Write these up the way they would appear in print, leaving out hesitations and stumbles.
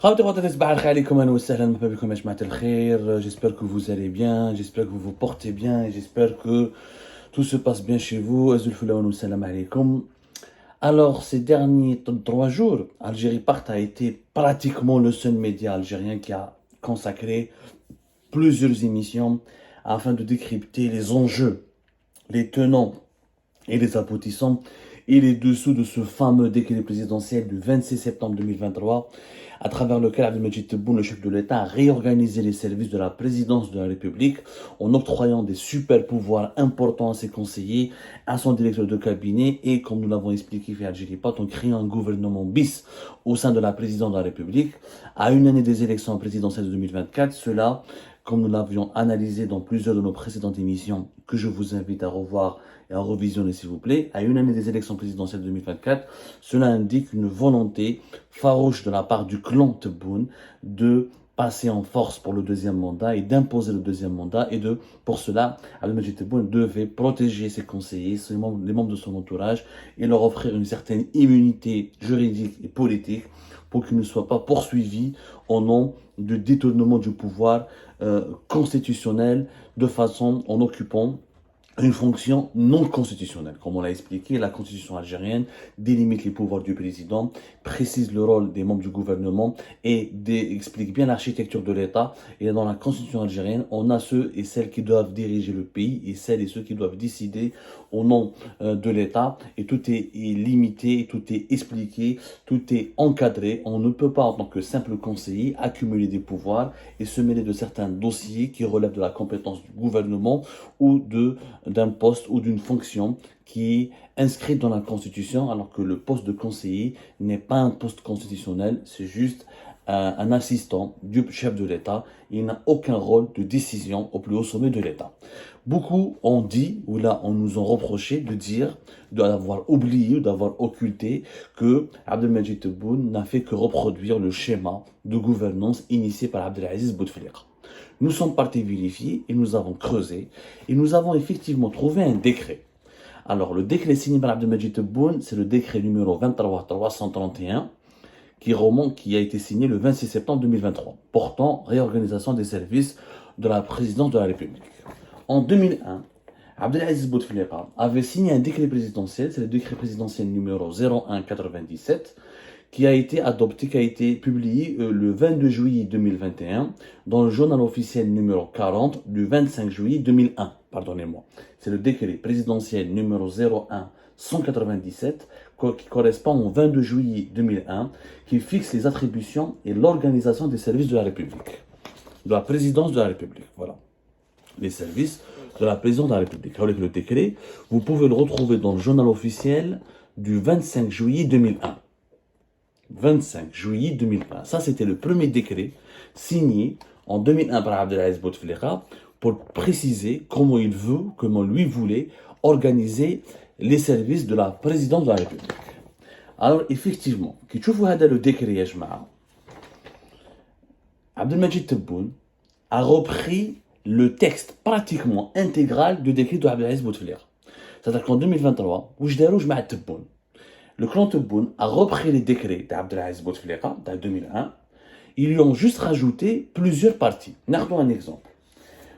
J'espère que vous allez bien, j'espère que vous vous portez bien et j'espère que tout se passe bien chez vous. Alors, ces derniers 3 jours, Algérie Part a été pratiquement le seul média algérien qui a consacré plusieurs émissions afin de décrypter les enjeux, les tenants et les aboutissants et les dessous de ce fameux décret présidentiel du 26 septembre 2023, à travers lequel Abdelmadjid Tebboune, le chef de l'État, a réorganisé les services de la présidence de la République en octroyant des super pouvoirs importants à ses conseillers, à son directeur de cabinet et, comme nous l'avons expliqué fait Algérie Pat, en créant un gouvernement bis au sein de la présidence de la République. À une année des élections présidentielles de 2024, cela, comme nous l'avions analysé dans plusieurs de nos précédentes émissions, que je vous invite à revoir et à revisionner s'il vous plaît, à une année des élections présidentielles de 2024, cela indique une volonté farouche de la part du clan Tebboune de passer en force pour le deuxième mandat et d'imposer le deuxième mandat. Et pour cela, Abdelmadjid Tebboune devait protéger ses conseillers, les membres de son entourage et leur offrir une certaine immunité juridique et politique pour qu'ils ne soient pas poursuivis au nom de détournement du pouvoir constitutionnel de façon en occupant une fonction non constitutionnelle. Comme on l'a expliqué, la constitution algérienne délimite les pouvoirs du président, précise le rôle des membres du gouvernement et explique bien l'architecture de l'État. Et dans la constitution algérienne, on a ceux et celles qui doivent diriger le pays et celles et ceux qui doivent décider au nom de l'État. Et tout est limité, tout est expliqué, tout est encadré. On ne peut pas, en tant que simple conseiller, accumuler des pouvoirs et se mêler de certains dossiers qui relèvent de la compétence du gouvernement ou d'un poste ou d'une fonction qui est inscrite dans la Constitution, alors que le poste de conseiller n'est pas un poste constitutionnel, c'est juste un assistant du chef de l'État. Il n'a aucun rôle de décision au plus haut sommet de l'État. Beaucoup ont dit, ou là on nous a reproché de dire, d'avoir oublié ou d'avoir occulté que Abdelmadjid Tebboune n'a fait que reproduire le schéma de gouvernance initié par Abdelaziz Bouteflika. Nous sommes partis vérifier et nous avons creusé et nous avons effectivement trouvé un décret. Alors, le décret signé par Abdelmadjid Tebboune, c'est le décret numéro 23331 qui a été signé le 26 septembre 2023, portant réorganisation des services de la présidence de la République. En 2001, Abdelaziz Bouteflika avait signé un décret présidentiel, c'est le décret présidentiel numéro 0197, qui a été adopté, qui a été publié le 22 juillet 2021 dans le journal officiel numéro 40 du 25 juillet 2001. Pardonnez-moi. C'est le décret présidentiel numéro 01197 qui correspond au 22 juillet 2001 qui fixe les attributions et l'organisation des services de la République, de la présidence de la République. Voilà. Les services de la présidence de la République. Avec le décret, vous pouvez le retrouver dans le journal officiel du 25 juillet 2001. 25 juillet 2001. Ça, c'était le premier décret signé en 2001 par Abdelaziz Bouteflika pour préciser comment lui voulait organiser les services de la présidence de la République. Alors, effectivement, qui trouve le décret, ya jma'a, Abdelmadjid Tebboune a repris le texte pratiquement intégral du décret de Abdelaziz Bouteflika. C'est-à-dire qu'en 2023, où je jma'a Tebboune, le clan Tebboune a repris les décrets d'Abdelaziz Bouteflika de 2001. Ils lui ont juste rajouté plusieurs parties. Nardons un exemple.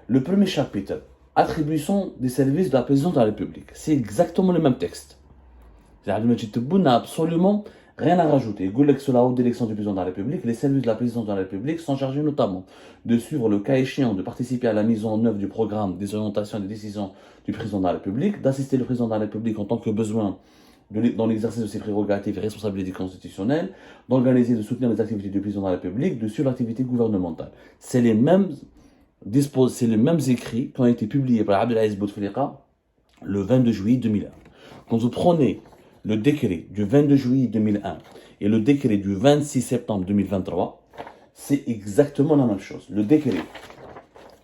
Le premier chapitre, attribution des services de la présidence de la République. C'est exactement le même texte. Abdelmadjid Tebboune n'a absolument rien à rajouter. Il dit que sur la haute d'élection du président de la République, les services de la présidence de la République sont chargés notamment de suivre le cas échéant, de participer à la mise en œuvre du programme des orientations et des décisions du président de la République, d'assister le président de la République en tant que besoin dans l'exercice de ses prérogatives et responsabilités constitutionnelles, d'organiser et de soutenir les activités du président de la République, de suivre l'activité gouvernementale. C'est les mêmes écrits qui ont été publiés par Abdelaziz Bouteflika le 22 juillet 2001. Quand vous prenez le décret du 22 juillet 2001 et le décret du 26 septembre 2023, c'est exactement la même chose. Le décret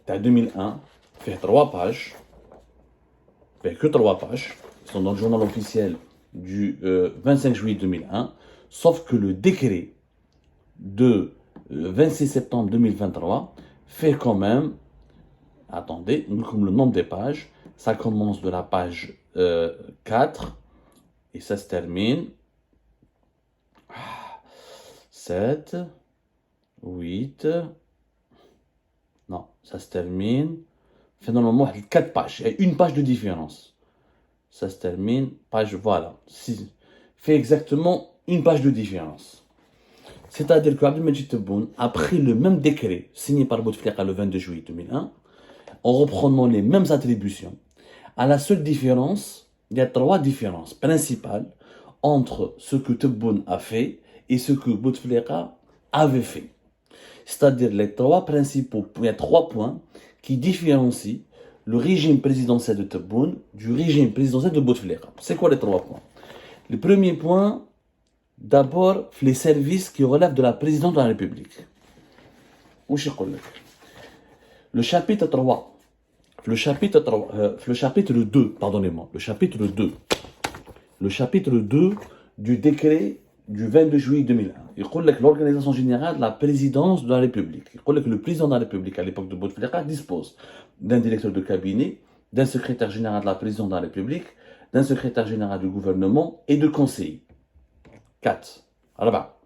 de 2001 fait 3 pages, fait que 3 pages, ils sont dans le journal officiel du 25 juillet 2001, sauf que le décret de 26 septembre 2023 fait quand même, attendez, comme le nombre des pages, ça commence de la page 4 et ça se termine 7, 8. Non, ça se termine. Fait normalement 4 pages. Il y a une page de différence. Ça se termine. Page, voilà. Fait exactement une page de différence. C'est-à-dire que Abdelmajid Tebboune a pris le même décret signé par Bouteflika le 22 juillet 2001 en reprenant les mêmes attributions. À la seule différence, il y a 3 différences principales entre ce que Tebboune a fait et ce que Bouteflika avait fait. C'est-à-dire les 3 principaux, il y a 3 points qui différencient le régime présidentiel de Tebboune du régime présidentiel de Bouteflika. C'est quoi les 3 points? Le premier point, d'abord, les services qui relèvent de la présidence de la République. Le chapitre 3, le chapitre 2, pardonnez-moi, le chapitre 2 du décret du 22 juillet 2001. Il dit que l'organisation générale de la présidence de la République, il dit que le président de la République à l'époque de Bouteflika dispose d'un directeur de cabinet, d'un secrétaire général de la présidence de la République, d'un secrétaire général du gouvernement et de conseillers. 4. Alors,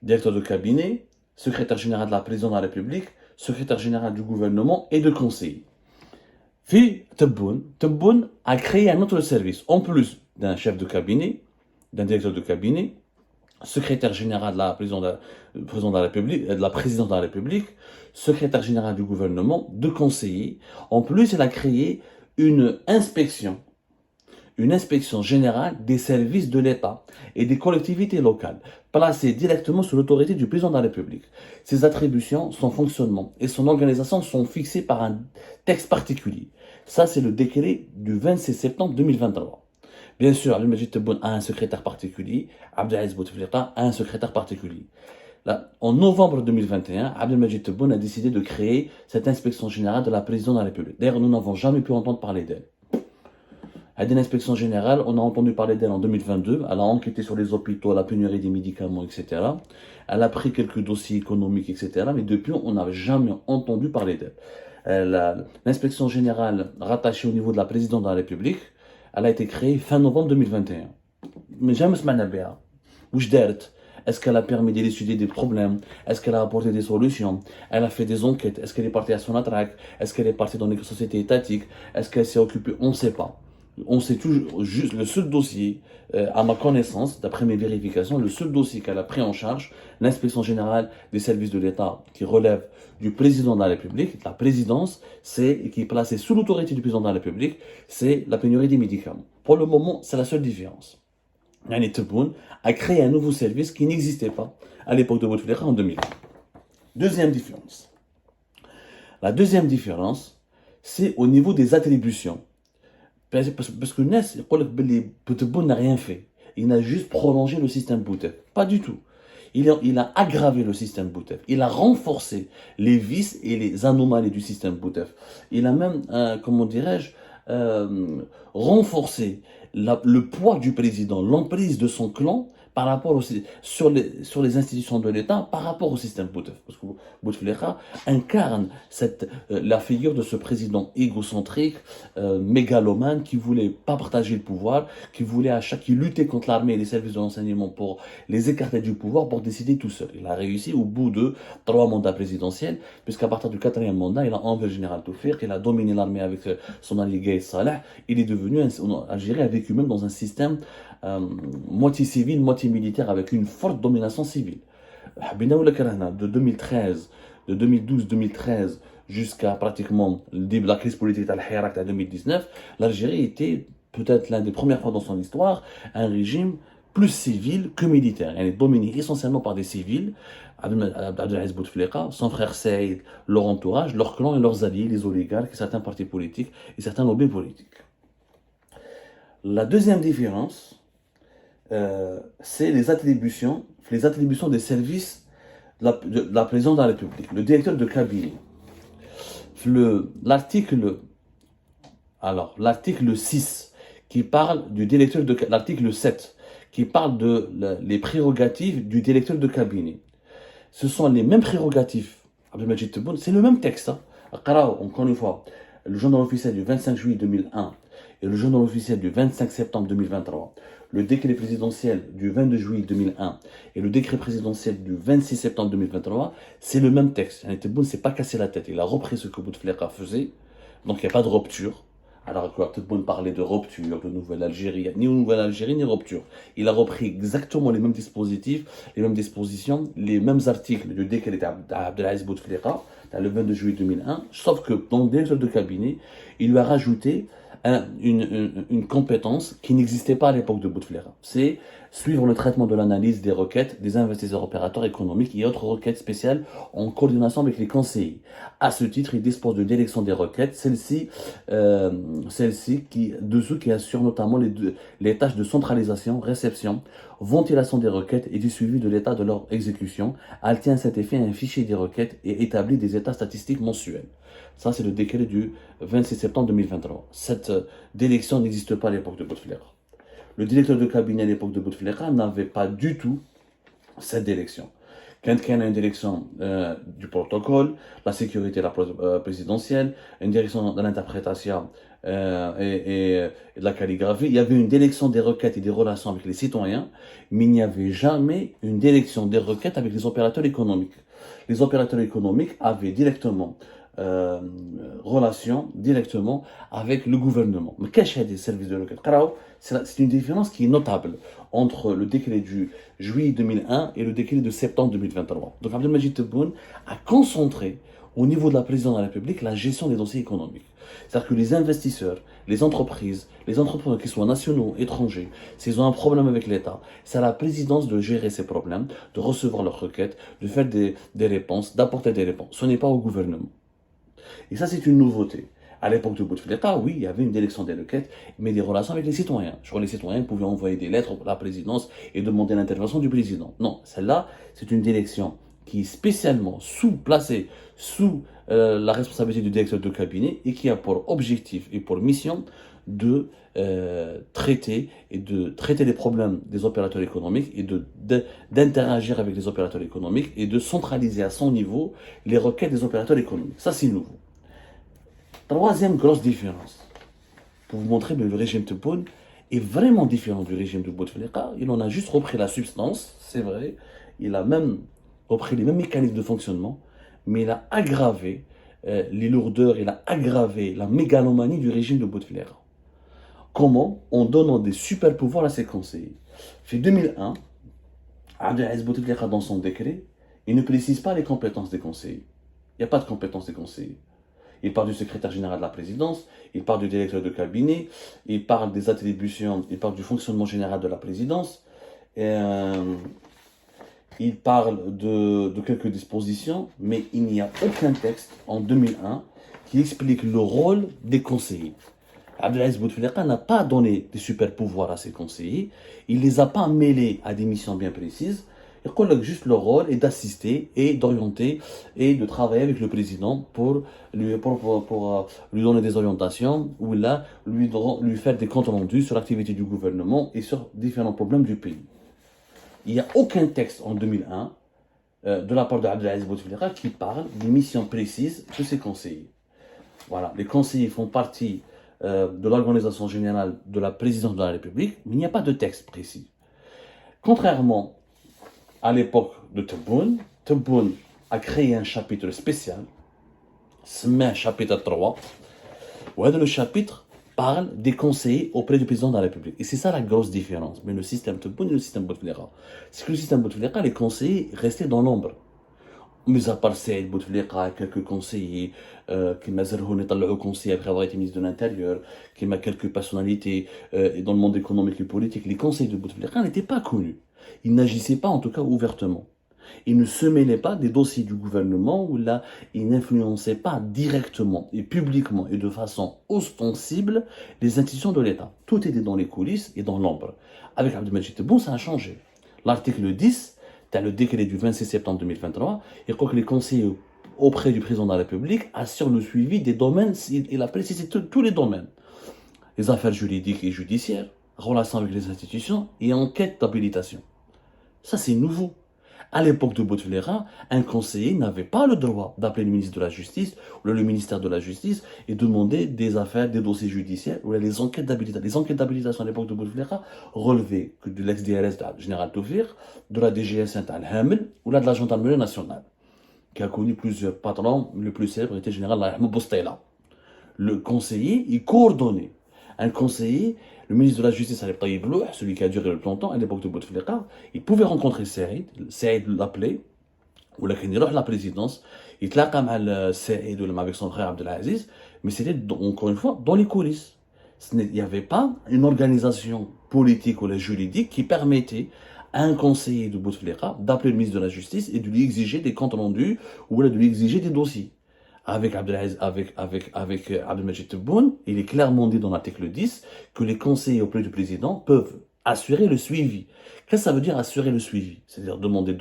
directeur de cabinet, secrétaire général de la présidence de la République, secrétaire général du gouvernement et de conseiller. Puis, Tebboune a créé un autre service, en plus d'un chef de cabinet, d'un directeur de cabinet, secrétaire général de la présidence de la République, secrétaire général du gouvernement, de conseillers. En plus, il a créé une inspection générale des services de l'État et des collectivités locales, placée directement sous l'autorité du président de la République. Ses attributions, son fonctionnement et son organisation sont fixées par un texte particulier. Ça, c'est le décret du 26 septembre 2023. Bien sûr, Abdelmajid Tebboune a un secrétaire particulier, Abdelaziz Bouteflika a un secrétaire particulier. Là, en novembre 2021, Abdelmajid Tebboune a décidé de créer cette inspection générale de la présidence de la République. D'ailleurs, nous n'avons jamais pu entendre parler d'elle. À l'inspection générale, on a entendu parler d'elle en 2022. Elle a enquêté sur les hôpitaux, la pénurie des médicaments, etc. Elle a pris quelques dossiers économiques, etc. Mais depuis, on n'avait jamais entendu parler d'elle. L'inspection générale rattachée au niveau de la présidence de la République, elle a été créée fin novembre 2021. Mais jamais ce manabéa. Est-ce qu'elle a permis d'élucider des problèmes? Est-ce qu'elle a apporté des solutions? Elle a fait des enquêtes? Est-ce qu'elle est partie à son attaque? Est-ce qu'elle est partie dans les sociétés étatiques? Est-ce qu'elle s'est occupée? On ne sait pas. On sait toujours, juste le seul dossier, à ma connaissance, d'après mes vérifications, le seul dossier qu'elle a pris en charge, l'inspection générale des services de l'État qui relève du président de la République, la présidence, et qui est placée sous l'autorité du président de la République, c'est la pénurie des médicaments. Pour le moment, c'est la seule différence. Yani Tebboune a créé un nouveau service qui n'existait pas à l'époque de Bouteflika en 2000. Deuxième différence. La deuxième différence, c'est au niveau des attributions. Parce que Ness, Tebboune n'a rien fait. Il n'a juste prolongé le système Boutef. Pas du tout. Il a aggravé le système Boutef. Il a renforcé les vices et les anomalies du système Boutef. Il a même, comment dirais-je, renforcé le poids du président, l'emprise de son clan par rapport sur les institutions de l'État par rapport au système Boutef. Parce que Bouteflika incarne la figure de ce président égocentrique, mégalomane, qui voulait pas partager le pouvoir, qui luttait contre l'armée et les services de renseignement pour les écarter du pouvoir, pour décider tout seul. Il a réussi au bout de 3 mandats présidentiels, puisqu'à partir du 4e mandat, il a enlevé le général Toufik, il a dominé l'armée avec son allié Gaïd Salah. Il est devenu, Algérie a vécu même dans un système moitié civil, moitié militaire, avec une forte domination civile. De 2012-2013 jusqu'à pratiquement le début de la crise politique al-Hirak en 2019, l'Algérie était peut-être l'une des premières fois dans son histoire un régime plus civil que militaire. Elle est dominée essentiellement par des civils, Abdelaziz Bouteflika, son frère Saïd, leur entourage, leur clan et leurs alliés, les oligarques, certains partis politiques et certains lobbies politiques. La deuxième différence, c'est les attributions des services de la présidence de la République. Le directeur de cabinet. L'article 6 qui parle du directeur de l'article 7 qui parle les prérogatives du directeur de cabinet. Ce sont les mêmes prérogatives. Abdelmajid Tebboune, c'est le même texte. Encore une fois, le journal officiel du 25 juillet 2001 et le journal officiel du 25 septembre 2023. le décret présidentiel du 22 juillet 2001 et le décret présidentiel du 26 septembre 2023, c'est le même texte. Tebboune ne s'est pas cassé la tête. Il a repris ce que Bouteflika faisait. Donc il n'y a pas de rupture. Alors que Tebboune parlait de rupture, de Nouvelle Algérie, ni Nouvelle Algérie, ni rupture. Il a repris exactement les mêmes dispositifs, les mêmes dispositions, les mêmes articles du décret d'Abdelaziz Bouteflika, le 22 juillet 2001, sauf que dans le directeur de cabinet, il lui a rajouté une compétence qui n'existait pas à l'époque de Bouteflika. C'est suivre le traitement de l'analyse des requêtes des investisseurs opérateurs économiques et autres requêtes spéciales en coordination avec les conseillers. À ce titre, il dispose de l'élection des requêtes, celles-ci qui assurent notamment les tâches de centralisation, réception, ventilation des requêtes et du suivi de l'état de leur exécution. Elle tient à cet effet un fichier des requêtes et établit des états statistiques mensuels. Ça, c'est le décret du 26 septembre 2023. Cette délection n'existe pas à l'époque de Bouteflika. Le directeur de cabinet à l'époque de Bouteflika n'avait pas du tout cette délection. Quand il y a une direction du protocole, la sécurité présidentielle, une direction de l'interprétation et de la calligraphie, il y avait une délection des requêtes et des relations avec les citoyens, mais il n'y avait jamais une délection des requêtes avec les opérateurs économiques. Les opérateurs économiques avaient directement relation directement avec le gouvernement. Mais qu'est-ce qu'il y a des services de requête? C'est une différence qui est notable entre le décret du juillet 2001 et le décret de septembre 2023. Donc Abdelmajid Tebboune a concentré au niveau de la présidence de la République la gestion des dossiers économiques. C'est-à-dire que les investisseurs, les entrepreneurs qui soient nationaux, étrangers, s'ils ont un problème avec l'État, c'est à la présidence de gérer ces problèmes, de recevoir leurs requêtes, de faire des réponses, d'apporter des réponses. Ce n'est pas au gouvernement. Et ça, c'est une nouveauté. À l'époque de Bouteflika, oui, il y avait une délection des requêtes, mais des relations avec les citoyens. Je crois que les citoyens pouvaient envoyer des lettres à la présidence et demander l'intervention du président. Non, celle-là, c'est une délection qui est spécialement placée sous la responsabilité du directeur de cabinet et qui a pour objectif et pour mission de traiter les problèmes des opérateurs économiques et d'interagir avec les opérateurs économiques et de centraliser à son niveau les requêtes des opérateurs économiques. Ça, c'est nouveau. Troisième grosse différence, pour vous montrer que le régime Tebboune est vraiment différent du régime de Bouteflika. Il en a juste repris la substance, c'est vrai. Il a même repris les mêmes mécanismes de fonctionnement, mais il a aggravé les lourdeurs, il a aggravé la mégalomanie du régime de Bouteflika. Comment? En donnant des super pouvoirs à ses conseillers. Fait 2001, Abdelaziz Bouteflika, dans son décret, il ne précise pas les compétences des conseillers. Il n'y a pas de compétences des conseillers. Il parle du secrétaire général de la présidence, il parle du directeur de cabinet, il parle des attributions, il parle du fonctionnement général de la présidence, il parle de quelques dispositions, mais il n'y a aucun texte en 2001 qui explique le rôle des conseillers. Abdelaziz Bouteflika n'a pas donné des super pouvoirs à ses conseillers, il ne les a pas mêlés à des missions bien précises. Il colloque juste leur rôle est d'assister et d'orienter et de travailler avec le président pour lui donner des orientations ou là lui faire des comptes rendus sur l'activité du gouvernement et sur différents problèmes du pays. Il n'y a aucun texte en 2001 de la part d'Abdelaziz Bouteflika qui parle des missions précises de ses conseillers. Voilà, les conseillers font partie de l'organisation générale de la présidence de la République, mais il n'y a pas de texte précis. Contrairement à l'époque de Tebboune, Tebboune a créé un chapitre spécial, un chapitre 3, où le chapitre parle des conseillers auprès du président de la République. Et c'est ça la grosse différence. Mais le système Tebboune et le système Bouteflika, c'est que le système Bouteflika, les conseillers restaient dans l'ombre. Mis à part Saïd Bouteflika, quelques conseillers, qui m'a au conseiller après avoir été ministre de l'Intérieur, qui m'a quelques personnalités dans le monde économique et politique, les conseillers de Bouteflika n'étaient pas connus. Ils n'agissaient pas, en tout cas, ouvertement. Ils ne se mêlaient pas des dossiers du gouvernement, où là, ils n'influençaient pas directement et publiquement et de façon ostensible les institutions de l'État. Tout était dans les coulisses et dans l'ombre. Avec Abdelmajid Tebboune, ça a changé. L'article 10, c'est le décret du 26 septembre 2023, et croit que les conseillers auprès du président de la République assurent le suivi des domaines, il a précisé tous les domaines. Les affaires juridiques et judiciaires, relations avec les institutions et enquêtes d'habilitation. Ça, c'est nouveau. À l'époque de Bouteflika, un conseiller n'avait pas le droit d'appeler le ministre de la Justice ou le ministère de la Justice et demander des affaires, des dossiers judiciaires ou les enquêtes d'habilitation. Les enquêtes d'habilitation à l'époque de Bouteflika relevaient que de l'ex-DRS de général Toufir, de la DGS Al-Hamel ou de la gendarmerie nationale, qui a connu plusieurs patrons. Le plus célèbre était le général Ahmed Boustela. Le conseiller, il coordonnait. Un conseiller, le ministre de la Justice, Taïb Louh, celui qui a duré le plus longtemps, à l'époque de Bouteflika, il pouvait rencontrer Saïd. Saïd l'appelait, ou là, il à la présidence, il tlaqa avec Saïd ou avec son frère Abdelaziz, mais c'était, encore une fois, dans les coulisses. Il n'y avait pas une organisation politique ou juridique qui permettait à un conseiller de Bouteflika d'appeler le ministre de la Justice et de lui exiger des comptes rendus ou de lui exiger des dossiers. Avec Abdelmajid Tebboune, il est clairement dit dans l'article 10 que les conseillers auprès du président peuvent assurer le suivi. Qu'est-ce que ça veut dire assurer le suivi? C'est-à-dire demander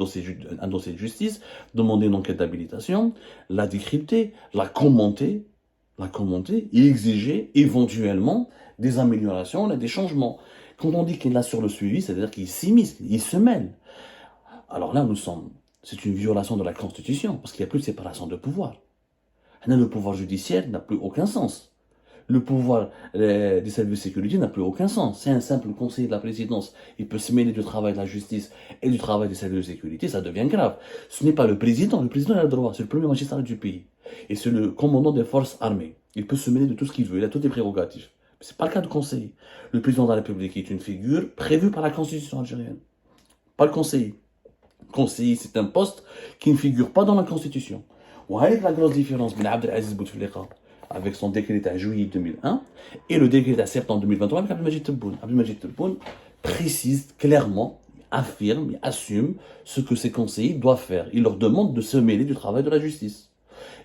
un dossier de justice, demander une enquête d'habilitation, la décrypter, la commenter, et exiger éventuellement des améliorations, des changements. Quand on dit qu'il assure le suivi, c'est-à-dire qu'il s'immisce, il se mêle. Alors là, c'est une violation de la Constitution, parce qu'il n'y a plus de séparation de pouvoir. Le pouvoir judiciaire n'a plus aucun sens. Le pouvoir des services de sécurité n'a plus aucun sens. C'est un simple conseiller de la présidence. Il peut se mêler du travail de la justice et du travail des services de sécurité, ça devient grave. Ce n'est pas le président. Le président a le droit. C'est le premier magistrat du pays. Et c'est le commandant des forces armées. Il peut se mêler de tout ce qu'il veut. Il a toutes les prérogatives. Mais ce n'est pas le cas du conseiller. Le président de la République est une figure prévue par la Constitution algérienne. Pas le conseiller. Le conseiller, c'est un poste qui ne figure pas dans la Constitution. Avec la grosse différence entre Abdelaziz Bouteflika avec son décret à juillet 2001 et le décret à septembre 2023 avec Abdelmajid Tebboune. Abdelmajid Tebboune précise clairement, affirme, assume ce que ses conseillers doivent faire. Il leur demande de se mêler du travail de la justice.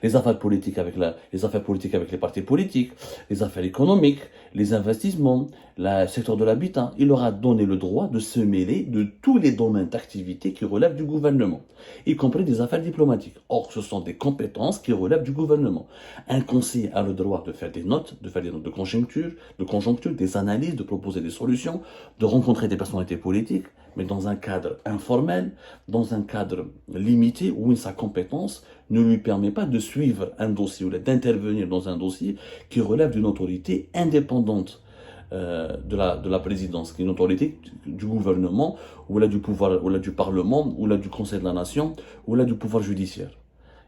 Les affaires politiques avec les partis politiques, les affaires économiques, les investissements, le secteur de l'habitat. Il leur a donné le droit de se mêler de tous les domaines d'activité qui relèvent du gouvernement, y compris des affaires diplomatiques. Or, ce sont des compétences qui relèvent du gouvernement. Un conseiller a le droit de faire des notes, de conjoncture, des analyses, de proposer des solutions, de rencontrer des personnalités politiques, mais dans un cadre informel, dans un cadre limité où sa compétence ne lui permet pas de suivre un dossier ou d'intervenir dans un dossier qui relève d'une autorité indépendante de la présidence, qui est une autorité du gouvernement, ou là du pouvoir, ou là du parlement, ou là du conseil de la nation, ou là du pouvoir judiciaire.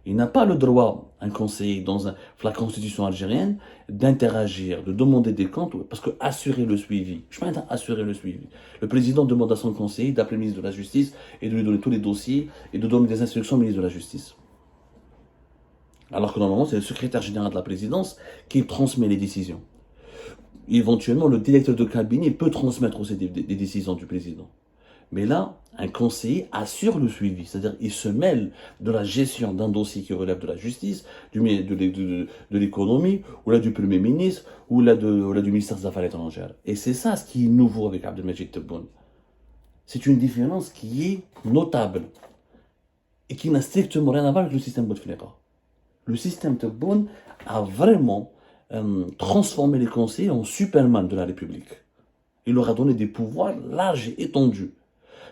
Il n'a pas le droit, un conseiller dans la constitution algérienne, d'interagir, de demander des comptes, parce que assurer le suivi. Je ne peux pas assurer le suivi. Le président demande à son conseiller d'appeler le ministre de la Justice et de lui donner tous les dossiers et de donner des instructions au ministre de la Justice. Alors que normalement, c'est le secrétaire général de la présidence qui transmet les décisions. Éventuellement, le directeur de cabinet peut transmettre aussi des décisions du président. Mais là, un conseiller assure le suivi, c'est-à-dire il se mêle de la gestion d'un dossier qui relève de la justice, de l'économie, ou là du Premier ministre, ou là du ministère des Affaires étrangères. Et c'est ça ce qui est nouveau avec Abdelmajid Tebboune. C'est une différence qui est notable et qui n'a strictement rien à voir avec le système Bouteflika. Le système Tebboune a vraiment transformé les conseillers en Superman de la République. Il leur a donné des pouvoirs larges et étendus.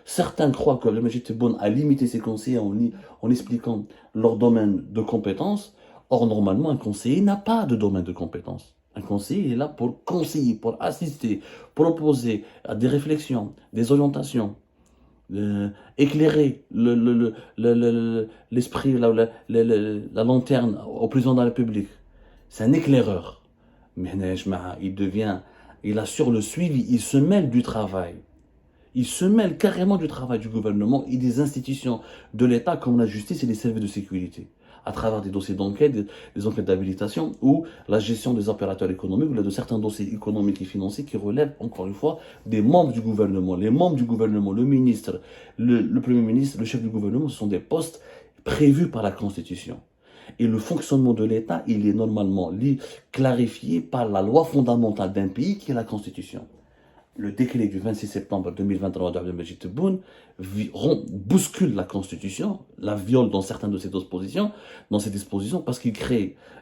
Certains croient que Abdelmajid Tebboune a limité ses conseillers en expliquant leur domaine de compétences. Or, normalement, un conseiller n'a pas de domaine de compétences. Un conseiller est là pour conseiller, pour assister, pour opposer à des réflexions, des orientations, éclairer l'esprit, la lanterne au président de la République. C'est un éclaireur. Mais il assure le suivi, il se mêle du travail. Il se mêle carrément du travail du gouvernement et des institutions de l'État comme la justice et les services de sécurité, à travers des dossiers d'enquête, des enquêtes d'habilitation ou la gestion des opérateurs économiques ou de certains dossiers économiques et financiers qui relèvent, encore une fois, des membres du gouvernement. Les membres du gouvernement, le ministre, le Premier ministre, le chef du gouvernement, ce sont des postes prévus par la Constitution. Et le fonctionnement de l'État, il est normalement clarifié par la loi fondamentale d'un pays qui est la Constitution. Le décret du 26 septembre 2023 d'Abdelmajid Tebboune bouscule la Constitution, la viole dans certaines de ses dispositions, parce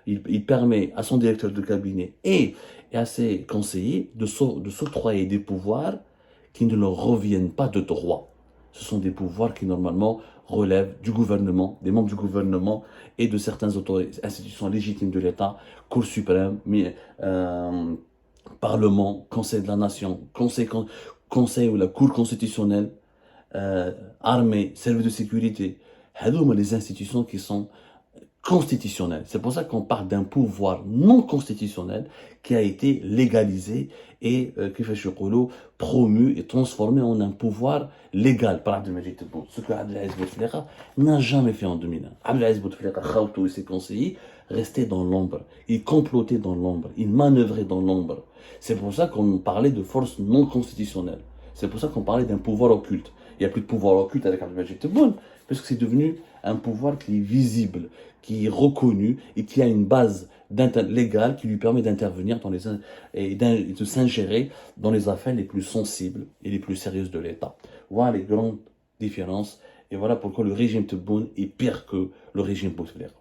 il permet à son directeur de cabinet et à ses conseillers de s'octroyer des pouvoirs qui ne leur reviennent pas de droit. ce sont des pouvoirs qui normalement relèvent du gouvernement, des membres du gouvernement et de certaines institutions légitimes de l'État, Cour suprême, Parlement, Conseil de la Nation, Conseil ou la Cour constitutionnelle, armée, service de sécurité. Les institutions qui sont constitutionnelles. C'est pour ça qu'on parle d'un pouvoir non constitutionnel qui a été légalisé et qui fait promu et transformé en un pouvoir légal par Abdelmajid Tebboune. Ce que Abdelaziz Bouteflika n'a jamais fait en 2001. Abdelaziz Bouteflika, Khaoutou et ses conseillers restaient dans l'ombre. Ils complotaient dans l'ombre. Ils manœuvraient dans l'ombre. C'est pour ça qu'on parlait de force non constitutionnelle. C'est pour ça qu'on parlait d'un pouvoir occulte. Il n'y a plus de pouvoir occulte avec Abdelmajid Tebboune, parce que c'est devenu un pouvoir qui est visible, qui est reconnu et qui a une base légale qui lui permet d'intervenir et de s'ingérer dans les affaires les plus sensibles et les plus sérieuses de l'État. Voilà les grandes différences et voilà pourquoi le régime Tebboune est pire que le régime Bouteflika.